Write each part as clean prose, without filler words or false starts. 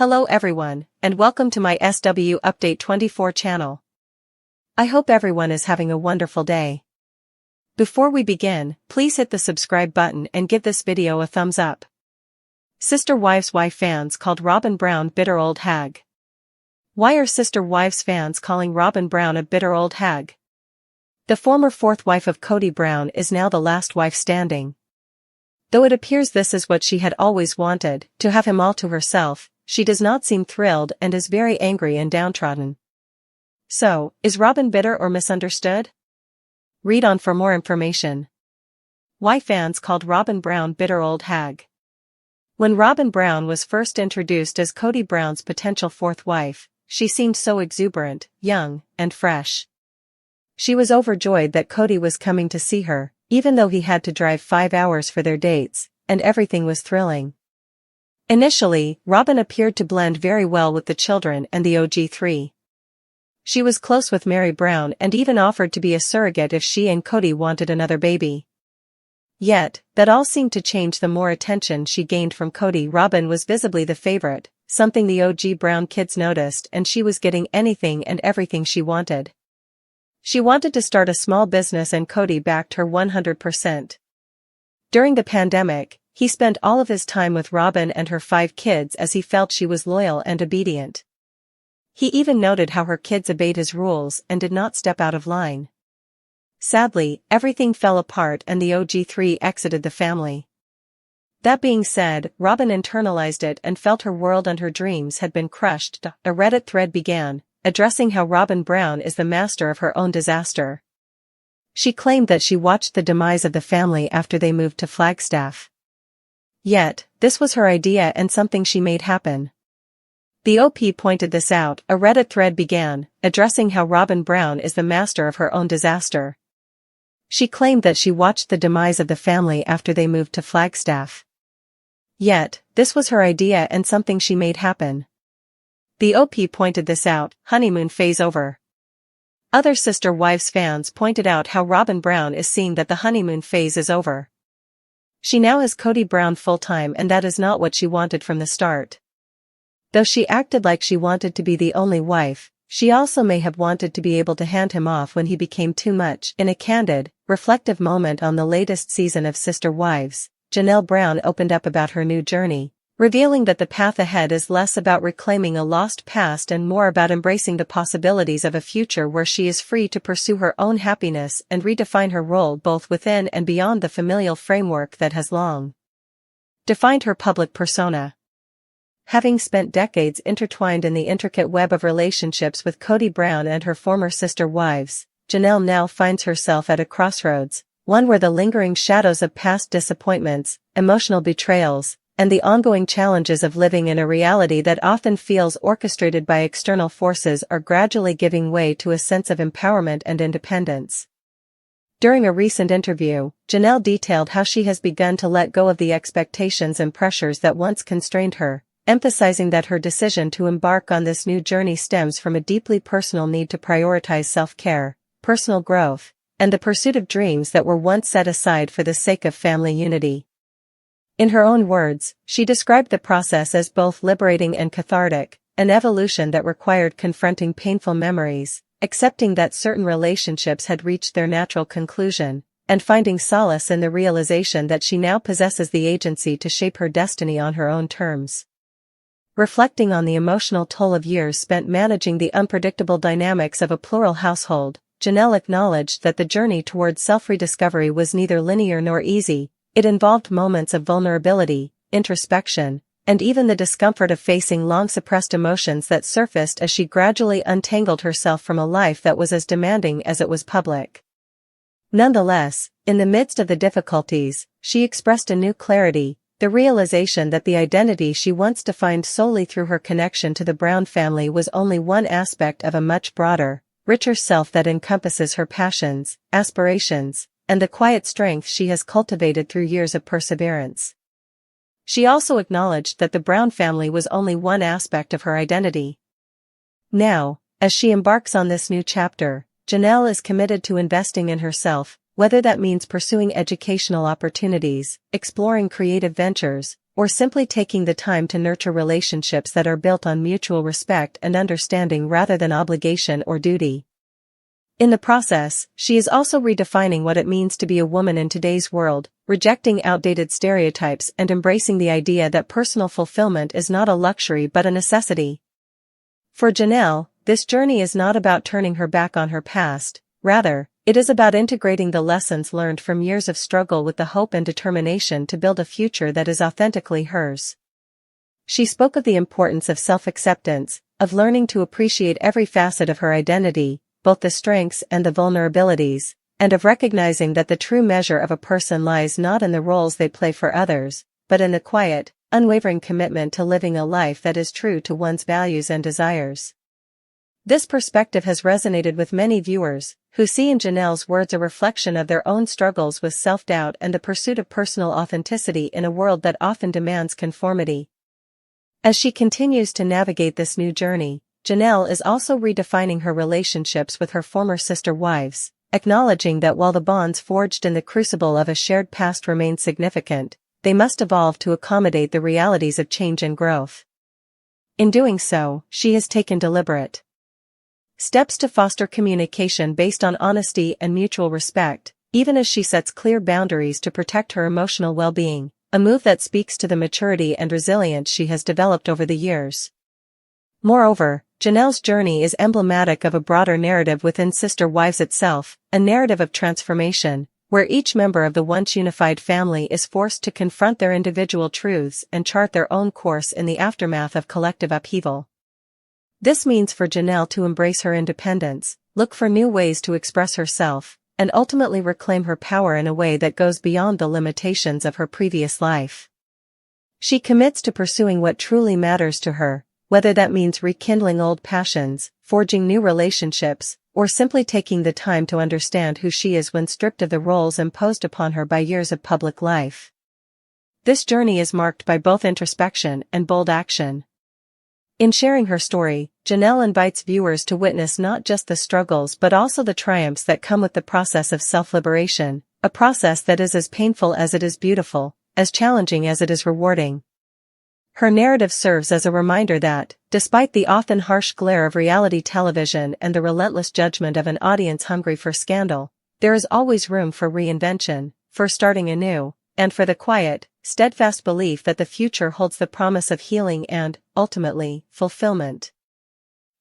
Hello everyone, and welcome to my SW Update 24 channel. I hope everyone is having a wonderful day. Before we begin, please hit the subscribe button and give this video a thumbs up. Sister Wives fans called Robyn Brown bitter old hag. Why are Sister Wives fans calling Robyn Brown a bitter old hag? The former fourth wife of Kody Brown is now the last wife standing. Though it appears this is what she had always wanted, to have him all to herself, she does not seem thrilled and is very angry and downtrodden. So, is Robyn bitter or misunderstood? Read on for more information. Why fans called Robyn Brown bitter old hag. When Robyn Brown was first introduced as Kody Brown's potential fourth wife, she seemed so exuberant, young, and fresh. She was overjoyed that Kody was coming to see her, even though he had to drive 5 hours for their dates, and everything was thrilling. Initially, Robyn appeared to blend very well with the children and the OG3. She was close with Meri Brown and even offered to be a surrogate if she and Kody wanted another baby. Yet, that all seemed to change the more attention she gained from Kody. Robyn was visibly the favorite, something the OG Brown kids noticed, and she was getting anything and everything she wanted. She wanted to start a small business and Kody backed her 100%. During the pandemic, he spent all of his time with Robyn and her 5 kids as he felt she was loyal and obedient. He even noted how her kids obeyed his rules and did not step out of line. Sadly, everything fell apart and the OG3 exited the family. That being said, Robyn internalized it and felt her world and her dreams had been crushed. A Reddit thread began, addressing how Robyn Brown is the master of her own disaster. She claimed that she watched the demise of the family after they moved to Flagstaff. Yet, this was her idea and something she made happen. The OP pointed this out. A Reddit thread began, addressing how Robyn Brown is the master of her own disaster. She claimed that she watched the demise of the family after they moved to Flagstaff. Yet, this was her idea and something she made happen. The OP pointed this out. Honeymoon phase over. Other Sister Wives fans pointed out how Robyn Brown is seeing that the honeymoon phase is over. She now has Kody Brown full-time and that is not what she wanted from the start. Though she acted like she wanted to be the only wife, she also may have wanted to be able to hand him off when he became too much. In a candid, reflective moment on the latest season of Sister Wives, Janelle Brown opened up about her new journey, revealing that the path ahead is less about reclaiming a lost past and more about embracing the possibilities of a future where she is free to pursue her own happiness and redefine her role both within and beyond the familial framework that has long defined her public persona. Having spent decades intertwined in the intricate web of relationships with Kody Brown and her former sister wives, Janelle now finds herself at a crossroads, one where the lingering shadows of past disappointments, emotional betrayals, and the ongoing challenges of living in a reality that often feels orchestrated by external forces are gradually giving way to a sense of empowerment and independence. During a recent interview, Janelle detailed how she has begun to let go of the expectations and pressures that once constrained her, emphasizing that her decision to embark on this new journey stems from a deeply personal need to prioritize self-care, personal growth, and the pursuit of dreams that were once set aside for the sake of family unity. In her own words, she described the process as both liberating and cathartic, an evolution that required confronting painful memories, accepting that certain relationships had reached their natural conclusion, and finding solace in the realization that she now possesses the agency to shape her destiny on her own terms. Reflecting on the emotional toll of years spent managing the unpredictable dynamics of a plural household, Janelle acknowledged that the journey towards self-rediscovery was neither linear nor easy. It involved moments of vulnerability, introspection, and even the discomfort of facing long-suppressed emotions that surfaced as she gradually untangled herself from a life that was as demanding as it was public. Nonetheless, in the midst of the difficulties, she expressed a new clarity, the realization that the identity she once defined solely through her connection to the Brown family was only one aspect of a much broader, richer self that encompasses her passions, aspirations, and the quiet strength she has cultivated through years of perseverance. She also acknowledged that the Brown family was only one aspect of her identity. Now, as she embarks on this new chapter, Janelle is committed to investing in herself, whether that means pursuing educational opportunities, exploring creative ventures, or simply taking the time to nurture relationships that are built on mutual respect and understanding rather than obligation or duty. In the process, she is also redefining what it means to be a woman in today's world, rejecting outdated stereotypes and embracing the idea that personal fulfillment is not a luxury but a necessity. For Janelle, this journey is not about turning her back on her past, rather, it is about integrating the lessons learned from years of struggle with the hope and determination to build a future that is authentically hers. She spoke of the importance of self-acceptance, of learning to appreciate every facet of her identity, both the strengths and the vulnerabilities, and of recognizing that the true measure of a person lies not in the roles they play for others, but in the quiet, unwavering commitment to living a life that is true to one's values and desires. This perspective has resonated with many viewers, who see in Janelle's words a reflection of their own struggles with self-doubt and the pursuit of personal authenticity in a world that often demands conformity. As she continues to navigate this new journey, Janelle is also redefining her relationships with her former sister wives, acknowledging that while the bonds forged in the crucible of a shared past remain significant, they must evolve to accommodate the realities of change and growth. In doing so, she has taken deliberate steps to foster communication based on honesty and mutual respect, even as she sets clear boundaries to protect her emotional well-being, a move that speaks to the maturity and resilience she has developed over the years. Moreover, Janelle's journey is emblematic of a broader narrative within Sister Wives itself, a narrative of transformation, where each member of the once unified family is forced to confront their individual truths and chart their own course in the aftermath of collective upheaval. This means for Janelle to embrace her independence, look for new ways to express herself, and ultimately reclaim her power in a way that goes beyond the limitations of her previous life. She commits to pursuing what truly matters to her, whether that means rekindling old passions, forging new relationships, or simply taking the time to understand who she is when stripped of the roles imposed upon her by years of public life. This journey is marked by both introspection and bold action. In sharing her story, Janelle invites viewers to witness not just the struggles but also the triumphs that come with the process of self-liberation, a process that is as painful as it is beautiful, as challenging as it is rewarding. Her narrative serves as a reminder that, despite the often harsh glare of reality television and the relentless judgment of an audience hungry for scandal, there is always room for reinvention, for starting anew, and for the quiet, steadfast belief that the future holds the promise of healing and, ultimately, fulfillment.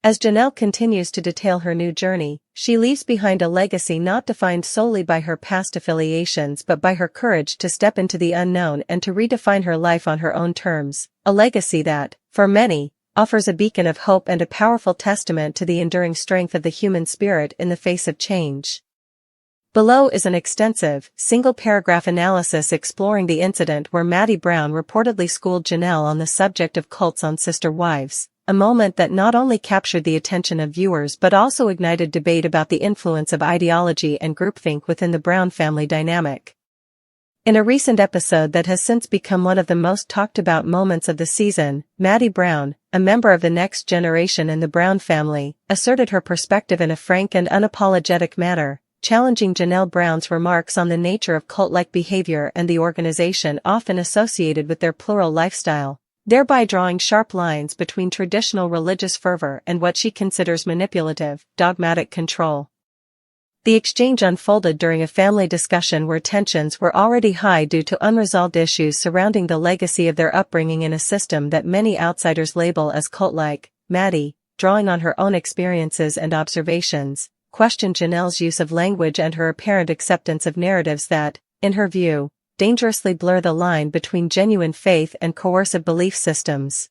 As Janelle continues to detail her new journey, she leaves behind a legacy not defined solely by her past affiliations but by her courage to step into the unknown and to redefine her life on her own terms, a legacy that, for many, offers a beacon of hope and a powerful testament to the enduring strength of the human spirit in the face of change. Below is an extensive, single-paragraph analysis exploring the incident where Maddie Brown reportedly schooled Janelle on the subject of cults on sister wives, a moment that not only captured the attention of viewers but also ignited debate about the influence of ideology and groupthink within the Brown family dynamic. In a recent episode that has since become one of the most talked-about moments of the season, Maddie Brown, a member of the next generation in the Brown family, asserted her perspective in a frank and unapologetic manner, challenging Janelle Brown's remarks on the nature of cult-like behavior and the organization often associated with their plural lifestyle, thereby drawing sharp lines between traditional religious fervor and what she considers manipulative, dogmatic control. The exchange unfolded during a family discussion where tensions were already high due to unresolved issues surrounding the legacy of their upbringing in a system that many outsiders label as cult-like. Maddie, drawing on her own experiences and observations, questioned Janelle's use of language and her apparent acceptance of narratives that, in her view, dangerously blur the line between genuine faith and coercive belief systems.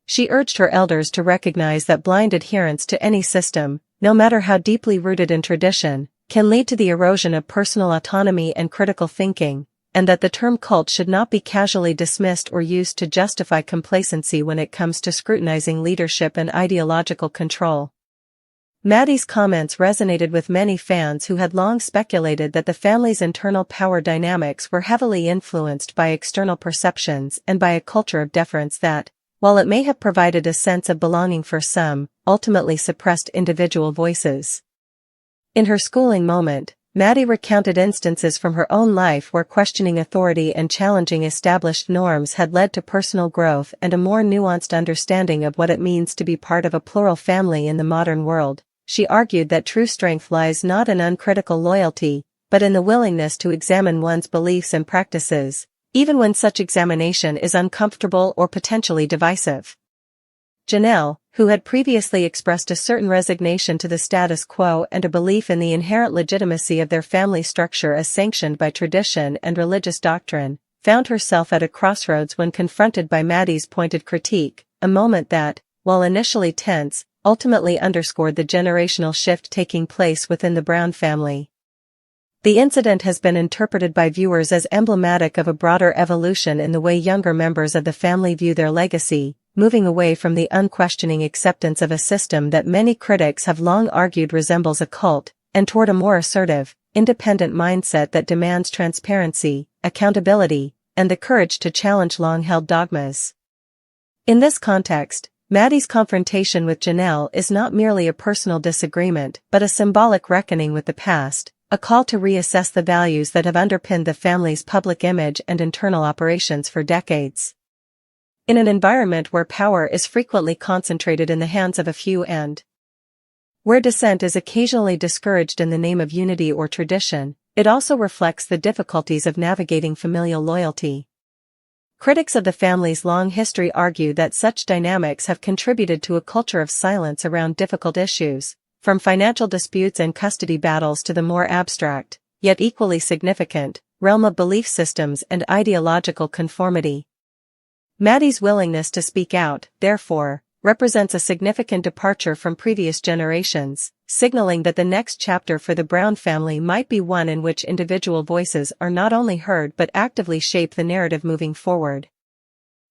She urged her elders to recognize that blind adherence to any system, no matter how deeply rooted in tradition, can lead to the erosion of personal autonomy and critical thinking, and that the term cult should not be casually dismissed or used to justify complacency when it comes to scrutinizing leadership and ideological control. Maddie's comments resonated with many fans who had long speculated that the family's internal power dynamics were heavily influenced by external perceptions and by a culture of deference that, while it may have provided a sense of belonging for some, ultimately suppressed individual voices. In her schooling moment, Maddie recounted instances from her own life where questioning authority and challenging established norms had led to personal growth and a more nuanced understanding of what it means to be part of a plural family in the modern world. She argued that true strength lies not in uncritical loyalty, but in the willingness to examine one's beliefs and practices, even when such examination is uncomfortable or potentially divisive. Janelle, who had previously expressed a certain resignation to the status quo and a belief in the inherent legitimacy of their family structure as sanctioned by tradition and religious doctrine, found herself at a crossroads when confronted by Maddie's pointed critique, a moment that, while initially tense, ultimately underscored the generational shift taking place within the Brown family. The incident has been interpreted by viewers as emblematic of a broader evolution in the way younger members of the family view their legacy, moving away from the unquestioning acceptance of a system that many critics have long argued resembles a cult, and toward a more assertive, independent mindset that demands transparency, accountability, and the courage to challenge long-held dogmas. In this context, Maddie's confrontation with Janelle is not merely a personal disagreement but a symbolic reckoning with the past, a call to reassess the values that have underpinned the family's public image and internal operations for decades. In an environment where power is frequently concentrated in the hands of a few and where dissent is occasionally discouraged in the name of unity or tradition, it also reflects the difficulties of navigating familial loyalty. Critics of the family's long history argue that such dynamics have contributed to a culture of silence around difficult issues, from financial disputes and custody battles to the more abstract, yet equally significant, realm of belief systems and ideological conformity. Maddie's willingness to speak out, therefore, represents a significant departure from previous generations, signaling that the next chapter for the Brown family might be one in which individual voices are not only heard but actively shape the narrative moving forward.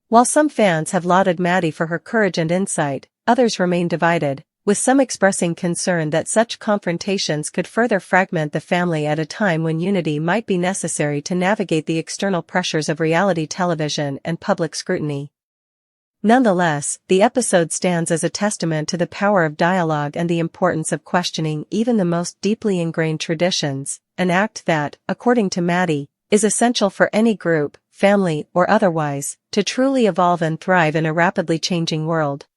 While some fans have lauded Maddie for her courage and insight, others remain divided, with some expressing concern that such confrontations could further fragment the family at a time when unity might be necessary to navigate the external pressures of reality television and public scrutiny. Nonetheless, the episode stands as a testament to the power of dialogue and the importance of questioning even the most deeply ingrained traditions, an act that, according to Maddie, is essential for any group, family or otherwise, to truly evolve and thrive in a rapidly changing world.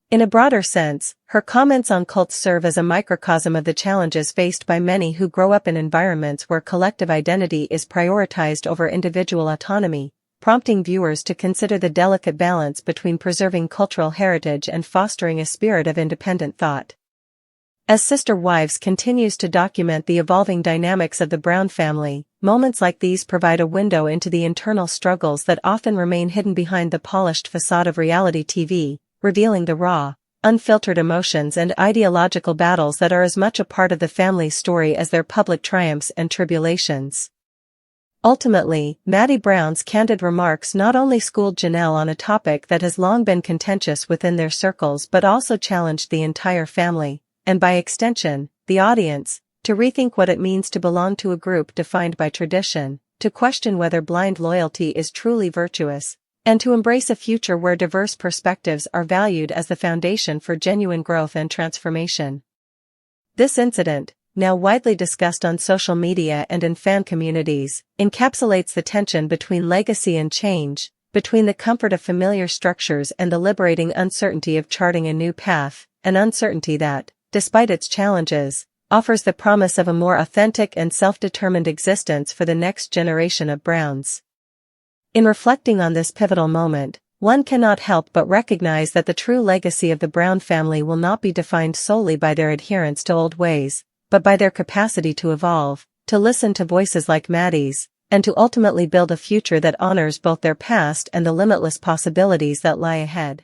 In a broader sense, her comments on cults serve as a microcosm of the challenges faced by many who grow up in environments where collective identity is prioritized over individual autonomy, prompting viewers to consider the delicate balance between preserving cultural heritage and fostering a spirit of independent thought. As Sister Wives continues to document the evolving dynamics of the Brown family, moments like these provide a window into the internal struggles that often remain hidden behind the polished facade of reality TV, revealing the raw, unfiltered emotions and ideological battles that are as much a part of the family's story as their public triumphs and tribulations. Ultimately, Maddie Brown's candid remarks not only schooled Janelle on a topic that has long been contentious within their circles but also challenged the entire family, and by extension, the audience, to rethink what it means to belong to a group defined by tradition, to question whether blind loyalty is truly virtuous, and to embrace a future where diverse perspectives are valued as the foundation for genuine growth and transformation. This incident, now widely discussed on social media and in fan communities, encapsulates the tension between legacy and change, between the comfort of familiar structures and the liberating uncertainty of charting a new path, an uncertainty that, despite its challenges, offers the promise of a more authentic and self-determined existence for the next generation of Browns. In reflecting on this pivotal moment, one cannot help but recognize that the true legacy of the Brown family will not be defined solely by their adherence to old ways, but by their capacity to evolve, to listen to voices like Maddie's, and to ultimately build a future that honors both their past and the limitless possibilities that lie ahead.